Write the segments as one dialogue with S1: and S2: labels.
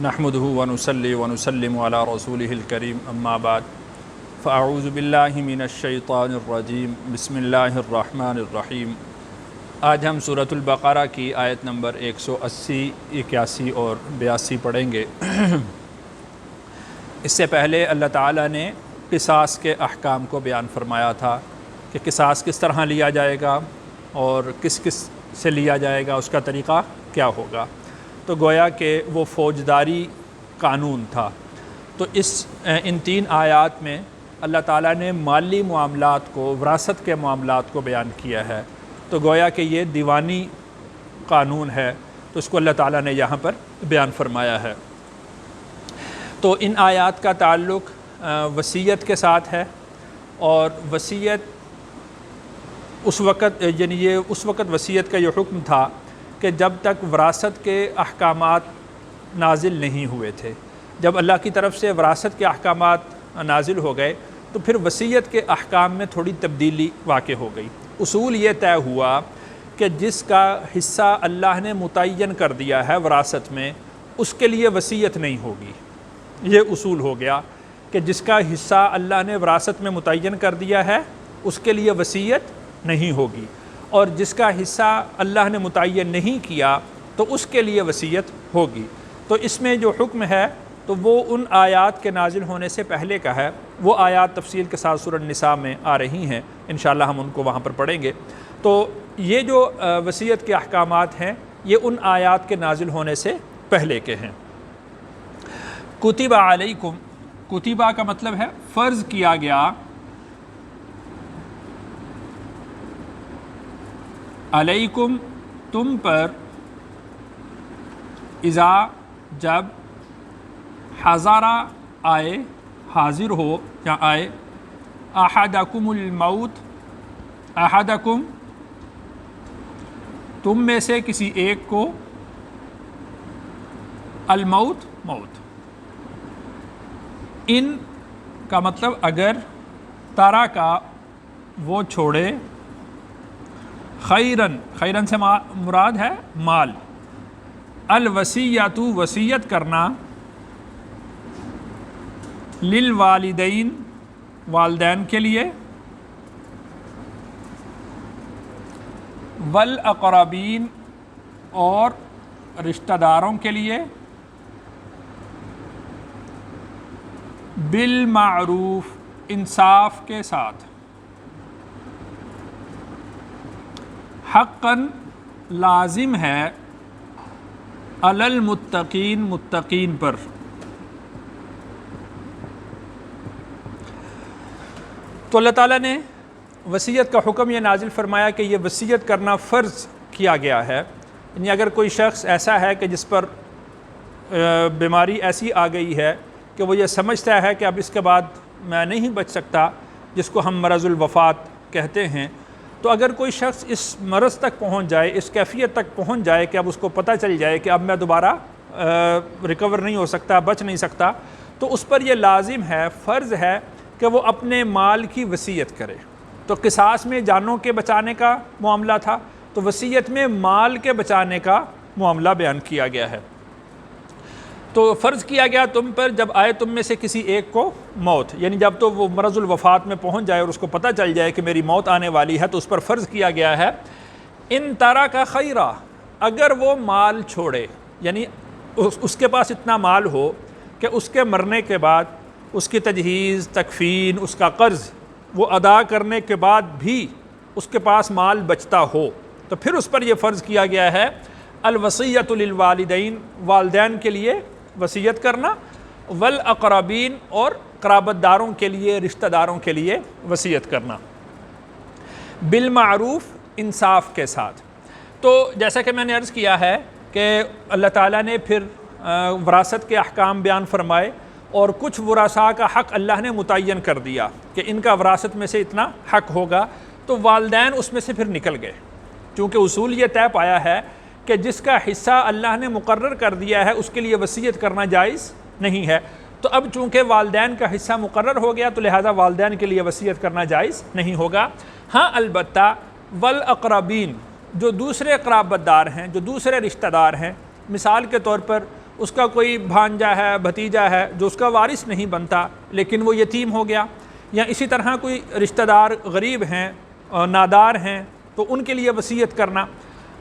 S1: نحمده ونصلي ونسلم على رسوله الكريم اما بعد فاعوذ باللہ من الشیطان الرجیم بسم اللہ الرحمن الرحیم۔ آج ہم سورۃ البقرہ کی آیت نمبر 180، 81 اور 82 پڑھیں گے۔ اس سے پہلے اللہ تعالیٰ نے قصاص کے احکام کو بیان فرمایا تھا کہ قصاص کس طرح لیا جائے گا اور کس سے لیا جائے گا، اس کا طریقہ کیا ہوگا۔ تو گویا کہ وہ فوجداری قانون تھا۔ تو ان 3 آیات میں اللہ تعالیٰ نے مالی معاملات کو، وراثت کے معاملات کو بیان کیا ہے۔ تو گویا کہ یہ دیوانی قانون ہے، تو اس کو اللہ تعالیٰ نے یہاں پر بیان فرمایا ہے۔ تو ان آیات کا تعلق وصیت کے ساتھ ہے، اور وصیت اس وقت وصیت کا یہ حکم تھا کہ جب تک وراثت کے احکامات نازل نہیں ہوئے تھے۔ جب اللہ کی طرف سے وراثت کے احکامات نازل ہو گئے تو پھر وصیت کے احکام میں تھوڑی تبدیلی واقع ہو گئی۔ اصول یہ طے ہوا کہ جس کا حصہ اللہ نے متعین کر دیا ہے وراثت میں، اس کے لیے وصیت نہیں ہوگی۔ یہ اصول ہو گیا کہ جس کا حصہ اللہ نے وراثت میں متعین کر دیا ہے، اس کے لیے وصیت نہیں ہوگی، اور جس کا حصہ اللہ نے متعین نہیں کیا تو اس کے لیے وصیت ہوگی۔ تو اس میں جو حکم ہے تو وہ ان آیات کے نازل ہونے سے پہلے کا ہے۔ وہ آیات تفصیل کے ساتھ سورۃ النساء میں آ رہی ہیں، انشاءاللہ ہم ان کو وہاں پر پڑھیں گے۔ تو یہ جو وصیت کے احکامات ہیں یہ ان آیات کے نازل ہونے سے پہلے کے ہیں۔ کتب علیکم، کتبہ کا مطلب ہے فرض کیا گیا، علیکم تم پر، اذا جب، حضرہ آئے، حاضر ہو یا آئے، احدکم الموت، احدکم تم میں سے کسی ایک کو، الموت موت، ان کا مطلب اگر، تارا کا وہ چھوڑے، خیرن، خیرن سے مراد ہے مال، الوصیۃ وصیت کرنا، للوالدین والدین کے لیے، والاقربین اور رشتہ داروں کے لیے، بالمعروف انصاف کے ساتھ، حقاً لازم ہے، علی المتقین متقین پر۔ تو اللہ تعالیٰ نے وصیت کا حکم یہ نازل فرمایا کہ یہ وصیت کرنا فرض کیا گیا ہے۔ یعنی اگر کوئی شخص ایسا ہے کہ جس پر بیماری ایسی آ گئی ہے کہ وہ یہ سمجھتا ہے کہ اب اس کے بعد میں نہیں بچ سکتا، جس کو ہم مرض الوفات کہتے ہیں، تو اگر کوئی شخص اس مرض تک پہنچ جائے، اس کیفیت تک پہنچ جائے کہ اب اس کو پتہ چل جائے کہ اب میں دوبارہ ریکور نہیں ہو سکتا، بچ نہیں سکتا، تو اس پر یہ لازم ہے، فرض ہے کہ وہ اپنے مال کی وصیت کرے۔ تو قصاص میں جانوں کے بچانے کا معاملہ تھا، تو وصیت میں مال کے بچانے کا معاملہ بیان کیا گیا ہے۔ تو فرض کیا گیا تم پر جب آئے تم میں سے کسی ایک کو موت، یعنی جب تو وہ مرض الوفات میں پہنچ جائے اور اس کو پتہ چل جائے کہ میری موت آنے والی ہے، تو اس پر فرض کیا گیا ہے، ان ترک خیرا، اگر وہ مال چھوڑے، یعنی اس کے پاس اتنا مال ہو کہ اس کے مرنے کے بعد اس کی تجہیز، تکفین، اس کا قرض وہ ادا کرنے کے بعد بھی اس کے پاس مال بچتا ہو، تو پھر اس پر یہ فرض کیا گیا ہے، الوصیۃ للوالدین، والدین کے لیے وصیت کرنا، والاقربین اور قرابت داروں کے لیے، رشتہ داروں کے لیے وصیت کرنا، بالمعروف انصاف کے ساتھ۔ تو جیسا کہ میں نے عرض کیا ہے کہ اللہ تعالیٰ نے پھر وراثت کے احکام بیان فرمائے، اور کچھ ورثاء کا حق اللہ نے متعین کر دیا کہ ان کا وراثت میں سے اتنا حق ہوگا، تو والدین اس میں سے پھر نکل گئے، چونکہ اصول یہ طے پایا ہے کہ جس کا حصہ اللہ نے مقرر کر دیا ہے اس کے لیے وصیت کرنا جائز نہیں ہے۔ تو اب چونکہ والدین کا حصہ مقرر ہو گیا تو لہذا والدین کے لیے وصیت کرنا جائز نہیں ہوگا۔ ہاں البتہ والاقربین، جو دوسرے قرابت دار ہیں، جو دوسرے رشتہ دار ہیں، مثال کے طور پر اس کا کوئی بھانجا ہے، بھتیجا ہے جو اس کا وارث نہیں بنتا لیکن وہ یتیم ہو گیا، یا اسی طرح کوئی رشتہ دار غریب ہیں اور نادار ہیں تو ان کے لیے وصیت کرنا،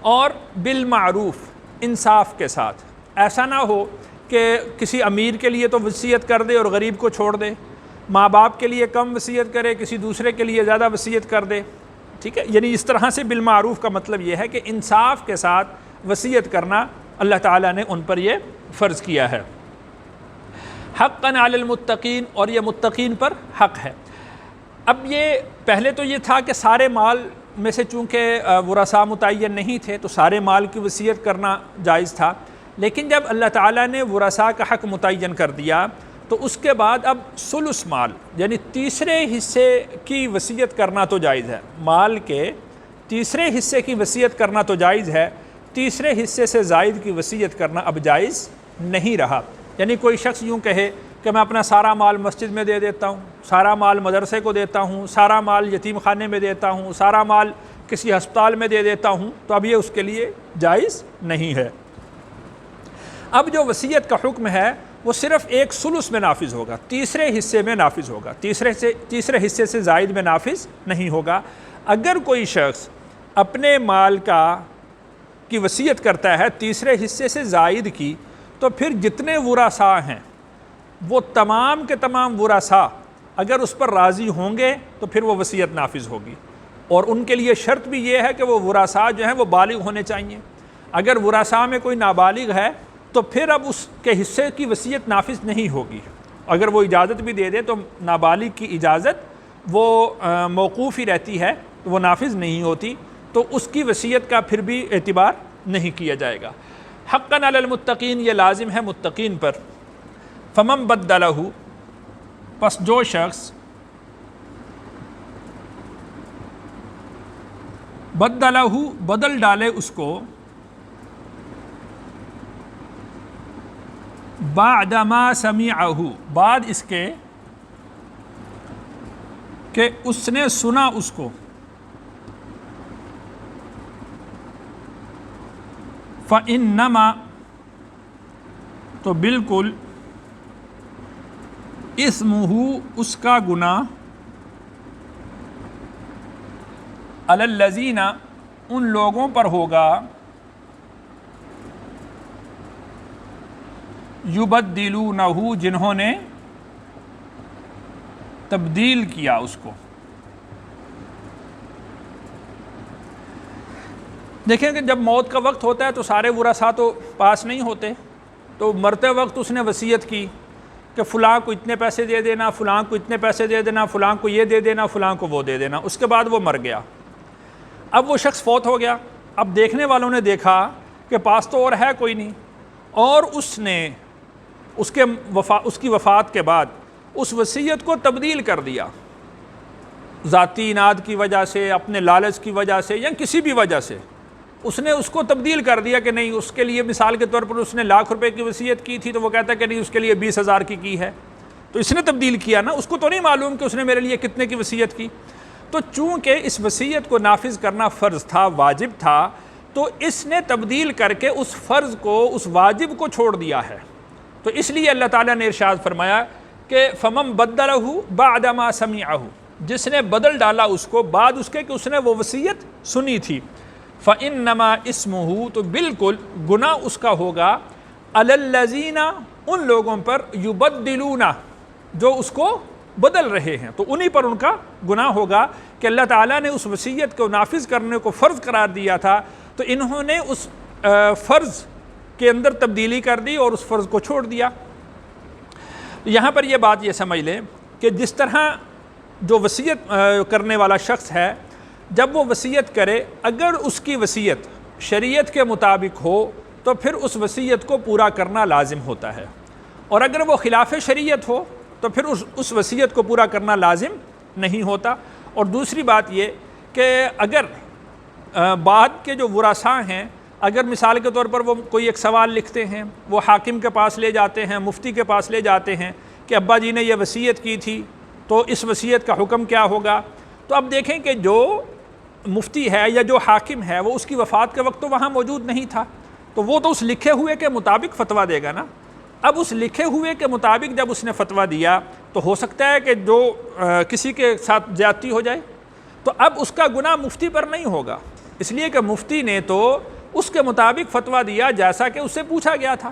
S1: اور بالمعروف انصاف کے ساتھ۔ ایسا نہ ہو کہ کسی امیر کے لیے تو وصیت کر دے اور غریب کو چھوڑ دے، ماں باپ کے لیے کم وصیت کرے، کسی دوسرے کے لیے زیادہ وصیت کر دے، ٹھیک ہے، یعنی اس طرح سے بالمعروف کا مطلب یہ ہے کہ انصاف کے ساتھ وصیت کرنا اللہ تعالیٰ نے ان پر یہ فرض کیا ہے۔ حقاً علی المتقین، اور یہ متقین پر حق ہے۔ اب یہ پہلے تو یہ تھا کہ سارے مال میں سے چونکہ ورثاء متعین نہیں تھے تو سارے مال کی وصیت کرنا جائز تھا، لیکن جب اللہ تعالیٰ نے ورثاء کا حق متعین کر دیا تو اس کے بعد اب ثلث مال یعنی تیسرے حصے کی وصیت کرنا تو جائز ہے، مال کے تیسرے حصے کی وصیت کرنا تو جائز ہے، تیسرے حصے سے زائد کی وصیت کرنا اب جائز نہیں رہا۔ یعنی کوئی شخص یوں کہے کہ میں اپنا سارا مال مسجد میں دے دیتا ہوں، سارا مال مدرسے کو دیتا ہوں، سارا مال یتیم خانے میں دیتا ہوں، سارا مال کسی ہسپتال میں دے دیتا ہوں، تو اب یہ اس کے لیے جائز نہیں ہے۔ اب جو وصیت کا حکم ہے وہ صرف ایک ثلث میں نافذ ہوگا، تیسرے حصے میں نافذ ہوگا، تیسرے حصے سے زائد میں نافذ نہیں ہوگا۔ اگر کوئی شخص اپنے مال کی وصیت کرتا ہے تیسرے حصے سے زائد کی، تو پھر جتنے ورثاء ہیں وہ تمام کے تمام ورثاء اگر اس پر راضی ہوں گے تو پھر وہ وصیت نافذ ہوگی، اور ان کے لیے شرط بھی یہ ہے کہ وہ ورثاء جو ہیں وہ بالغ ہونے چاہیے۔ اگر ورثاء میں کوئی نابالغ ہے تو پھر اب اس کے حصے کی وصیت نافذ نہیں ہوگی، اگر وہ اجازت بھی دے دے تو نابالغ کی اجازت وہ موقوف ہی رہتی ہے، تو وہ نافذ نہیں ہوتی، تو اس کی وصیت کا پھر بھی اعتبار نہیں کیا جائے گا۔ حقاً علی المتقین، یہ لازم ہے متقین پر۔ فمن بدلہ، پس جو شخص بدلہ بدل ڈالے اس کو، بعد ما سمعہ، بعد اس کے کہ اس نے سنا اس کو، فإنما، تو بالکل، اسمہ، اس کا گناہ، علی الذین، ان لوگوں پر ہوگا، یبدلونہ، جنہوں نے تبدیل کیا اس کو۔ دیکھیں کہ جب موت کا وقت ہوتا ہے تو سارے ورثاء تو پاس نہیں ہوتے، تو مرتے وقت اس نے وصیت کی کہ فلاں کو اتنے پیسے دے دینا، فلاں کو اتنے پیسے دے دینا، فلاں کو یہ دے دینا، فلاں کو وہ دے دینا۔ اس کے بعد وہ مر گیا، اب وہ شخص فوت ہو گیا، اب دیکھنے والوں نے دیکھا کہ پاس تو اور ہے کوئی نہیں، اور اس نے اس کی وفات کے بعد اس وصیت کو تبدیل کر دیا، ذاتی اناد کی وجہ سے، اپنے لالچ کی وجہ سے، یا کسی بھی وجہ سے اس نے اس کو تبدیل کر دیا کہ نہیں، اس کے لیے مثال کے طور پر اس نے 1,00,000 روپے کی وصیت کی تھی تو وہ کہتا ہے کہ نہیں، اس کے لیے 20,000 کی ہے، تو اس نے تبدیل کیا نا، اس کو تو نہیں معلوم کہ اس نے میرے لیے کتنے کی وصیت کی۔ تو چونکہ اس وصیت کو نافذ کرنا فرض تھا، واجب تھا، تو اس نے تبدیل کر کے اس فرض کو، اس واجب کو چھوڑ دیا ہے۔ تو اس لیے اللہ تعالیٰ نے ارشاد فرمایا کہ فَمَن بَدَّلَهُ بَعْدَ مَا سَمِعَهُ، جس نے بدل ڈالا اس کو بعد اس کے کہ اس نے وہ وصیت سنی تھی، فَإِنَّمَا اسْمُهُ، تو بالکل گناہ اس کا ہوگا، عَلَى الَّذِينَ، ان لوگوں پر، يُبَدِّلُونَ، جو اس کو بدل رہے ہیں، تو انہی پر ان کا گناہ ہوگا کہ اللہ تعالیٰ نے اس وصیت کو نافذ کرنے کو فرض قرار دیا تھا، تو انہوں نے اس فرض کے اندر تبدیلی کر دی اور اس فرض کو چھوڑ دیا۔ یہاں پر یہ بات یہ سمجھ لیں کہ جس طرح جو وصیت کرنے والا شخص ہے، جب وہ وصیت کرے، اگر اس کی وصیت شریعت کے مطابق ہو تو پھر اس وصیت کو پورا کرنا لازم ہوتا ہے، اور اگر وہ خلاف شریعت ہو تو پھر اس وصیت کو پورا کرنا لازم نہیں ہوتا۔ اور دوسری بات یہ کہ اگر بعد کے جو ورثاء ہیں، اگر مثال کے طور پر وہ کوئی ایک سوال لکھتے ہیں، وہ حاکم کے پاس لے جاتے ہیں، مفتی کے پاس لے جاتے ہیں کہ ابا جی نے یہ وصیت کی تھی تو اس وصیت کا حکم کیا ہوگا، تو اب دیکھیں کہ جو مفتی ہے یا جو حاکم ہے وہ اس کی وفات کے وقت تو وہاں موجود نہیں تھا، تو وہ تو اس لکھے ہوئے کے مطابق فتویٰ دے گا نا۔ اب اس لکھے ہوئے کے مطابق جب اس نے فتویٰ دیا تو ہو سکتا ہے کہ جو کسی کے ساتھ زیادتی ہو جائے، تو اب اس کا گناہ مفتی پر نہیں ہوگا، اس لیے کہ مفتی نے تو اس کے مطابق فتویٰ دیا جیسا کہ اس سے پوچھا گیا تھا،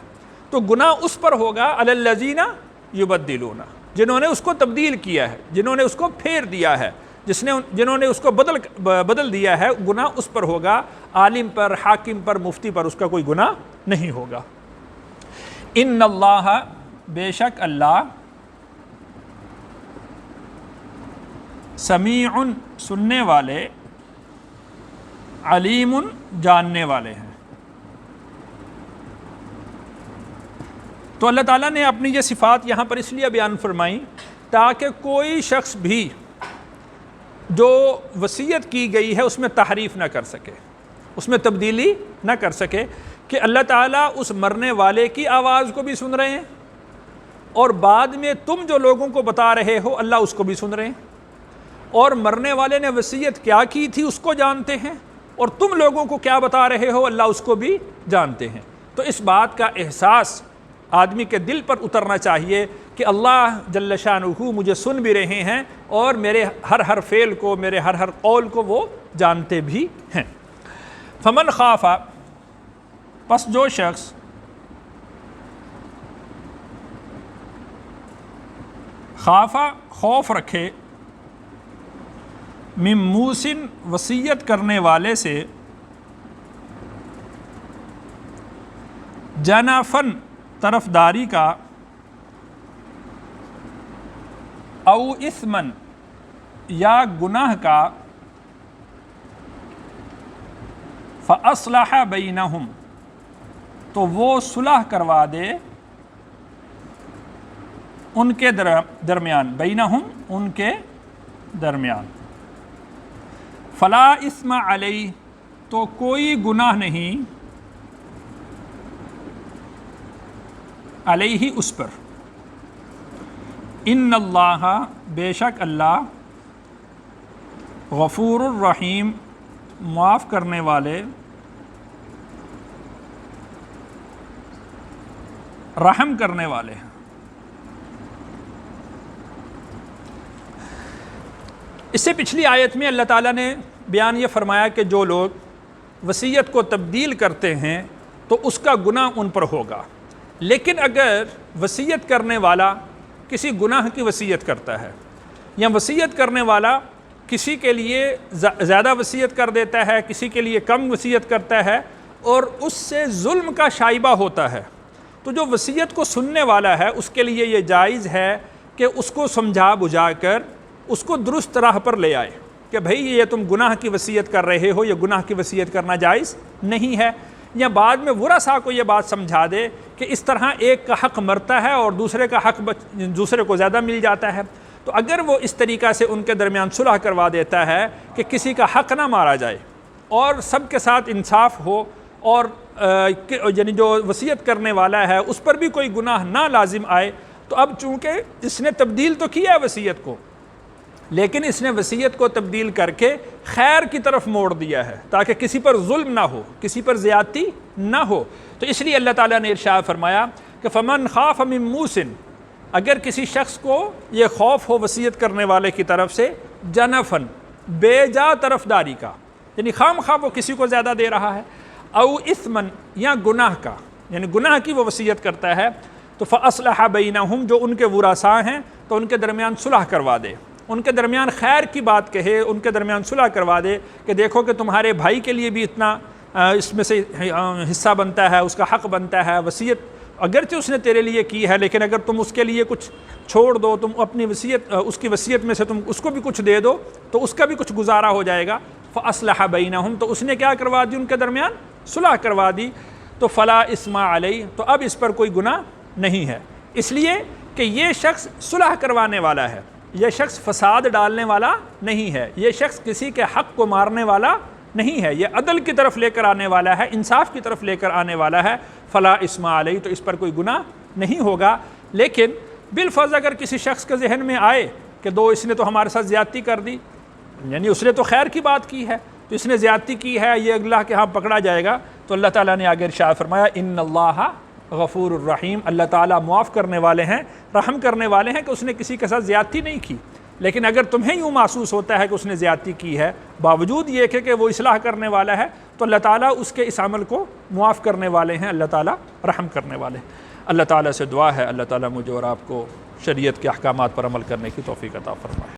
S1: تو گناہ اس پر ہوگا علی الذین یبدلون، جنہوں نے اس کو تبدیل کیا ہے، جنہوں نے اس کو پھیر دیا ہے، جنہوں نے اس کو بدل دیا ہے، گناہ اس پر ہوگا، عالم پر، حاکم پر، مفتی پر اس کا کوئی گناہ نہیں ہوگا۔ ان اللہ، بے شک اللہ، سمیع، سننے والے، علیم، جاننے والے ہیں۔ تو اللہ تعالیٰ نے اپنی یہ صفات یہاں پر اس لیے بیان فرمائیں تاکہ کوئی شخص بھی جو وصیت کی گئی ہے اس میں تحریف نہ کر سکے، اس میں تبدیلی نہ کر سکے، کہ اللہ تعالیٰ اس مرنے والے کی آواز کو بھی سن رہے ہیں، اور بعد میں تم جو لوگوں کو بتا رہے ہو اللہ اس کو بھی سن رہے ہیں، اور مرنے والے نے وصیت کیا کی تھی اس کو جانتے ہیں، اور تم لوگوں کو کیا بتا رہے ہو اللہ اس کو بھی جانتے ہیں۔ تو اس بات کا احساس آدمی کے دل پر اترنا چاہیے کہ اللہ جل شانہ مجھے سن بھی رہے ہیں اور میرے ہر فعل کو، میرے ہر قول کو وہ جانتے بھی ہیں۔ فمن خاف، پس جو شخص خافا، خوف رکھے، من موسن، وصیت کرنے والے سے، جنافن، طرفداری کا، او اثمن، یا گناہ کا، فاصلح بینہم، تو وہ صلح کروا دے ان کے درمیان، بینہم، ان کے درمیان، فلا اثم علیہ، تو کوئی گناہ نہیں، علیہ، اس پر، ان اللہ، بے شک اللہ، غفور الرحیم، معاف کرنے والے، رحم کرنے والے ہیں۔ اس سے پچھلی آیت میں اللہ تعالیٰ نے بیان یہ فرمایا کہ جو لوگ وصیت کو تبدیل کرتے ہیں تو اس کا گناہ ان پر ہوگا، لیکن اگر وصیت کرنے والا کسی گناہ کی وصیت کرتا ہے، یا وصیت کرنے والا کسی کے لیے زیادہ وصیت کر دیتا ہے، کسی کے لیے کم وصیت کرتا ہے، اور اس سے ظلم کا شائبہ ہوتا ہے، تو جو وصیت کو سننے والا ہے اس کے لیے یہ جائز ہے کہ اس کو سمجھا بجھا کر اس کو درست راہ پر لے آئے کہ بھئی یہ تم گناہ کی وصیت کر رہے ہو، یہ گناہ کی وصیت کرنا جائز نہیں ہے، یا بعد میں ورثاء کو یہ بات سمجھا دے کہ اس طرح ایک کا حق مرتا ہے اور دوسرے کا حق دوسرے کو زیادہ مل جاتا ہے۔ تو اگر وہ اس طریقہ سے ان کے درمیان صلح کروا دیتا ہے کہ کسی کا حق نہ مارا جائے اور سب کے ساتھ انصاف ہو، اور یعنی جو وصیت کرنے والا ہے اس پر بھی کوئی گناہ نہ لازم آئے، تو اب چونکہ اس نے تبدیل تو کیا ہے وصیت کو، لیکن اس نے وصیت کو تبدیل کر کے خیر کی طرف موڑ دیا ہے تاکہ کسی پر ظلم نہ ہو، کسی پر زیادتی نہ ہو، تو اس لیے اللہ تعالیٰ نے ارشاد فرمایا کہ فمن خاف من موسن، اگر کسی شخص کو یہ خوف ہو وصیت کرنے والے کی طرف سے، جنفن، بے جا طرفداری کا، یعنی خام خواہ وہ کسی کو زیادہ دے رہا ہے، او اثمن، یا گناہ کا، یعنی گناہ کی وہ وصیت کرتا ہے، تو فاصلح بینہم، جو ان کے ورثاء ہیں تو ان کے درمیان صلح کروا دے، ان کے درمیان خیر کی بات کہے، ان کے درمیان صلح کروا دے کہ دیکھو کہ تمہارے بھائی کے لیے بھی اتنا اس میں سے حصہ بنتا ہے، اس کا حق بنتا ہے، وصیت اگرچہ اس نے تیرے لیے کی ہے لیکن اگر تم اس کے لیے کچھ چھوڑ دو، تم اپنی وصیت، اس کی وصیت میں سے تم اس کو بھی کچھ دے دو تو اس کا بھی کچھ گزارا ہو جائے گا۔ فاصلح بینہم، تو اس نے کیا کروا دی، ان کے درمیان صلح کروا دی، تو فلا اثم علیہ، تو اب اس پر کوئی گناہ نہیں ہے، اس لیے کہ یہ شخص صلح کروانے والا ہے، یہ شخص فساد ڈالنے والا نہیں ہے، یہ شخص کسی کے حق کو مارنے والا نہیں ہے، یہ عدل کی طرف لے کر آنے والا ہے، انصاف کی طرف لے کر آنے والا ہے، فلا اثم علیہ، تو اس پر کوئی گناہ نہیں ہوگا۔ لیکن بالفرض اگر کسی شخص کے ذہن میں آئے کہ دو اس نے تو ہمارے ساتھ زیادتی کر دی، یعنی اس نے تو خیر کی بات کی ہے تو اس نے زیادتی کی ہے، یہ اللہ کے ہاں پکڑا جائے گا، تو اللہ تعالیٰ نے آگے ارشاد فرمایا ان اللہ غفور الرحیم، اللہ تعالیٰ معاف کرنے والے ہیں، رحم کرنے والے ہیں کہ اس نے کسی کے ساتھ زیادتی نہیں کی۔ لیکن اگر تمہیں یوں محسوس ہوتا ہے کہ اس نے زیادتی کی ہے، باوجود یہ کہ وہ اصلاح کرنے والا ہے، تو اللہ تعالیٰ اس کے اس عمل کو معاف کرنے والے ہیں، اللہ تعالیٰ رحم کرنے والے ہیں۔ اللہ تعالیٰ سے دعا ہے اللہ تعالیٰ مجھے اور آپ کو شریعت کے احکامات پر عمل کرنے کی توفیق عطا فرمائے۔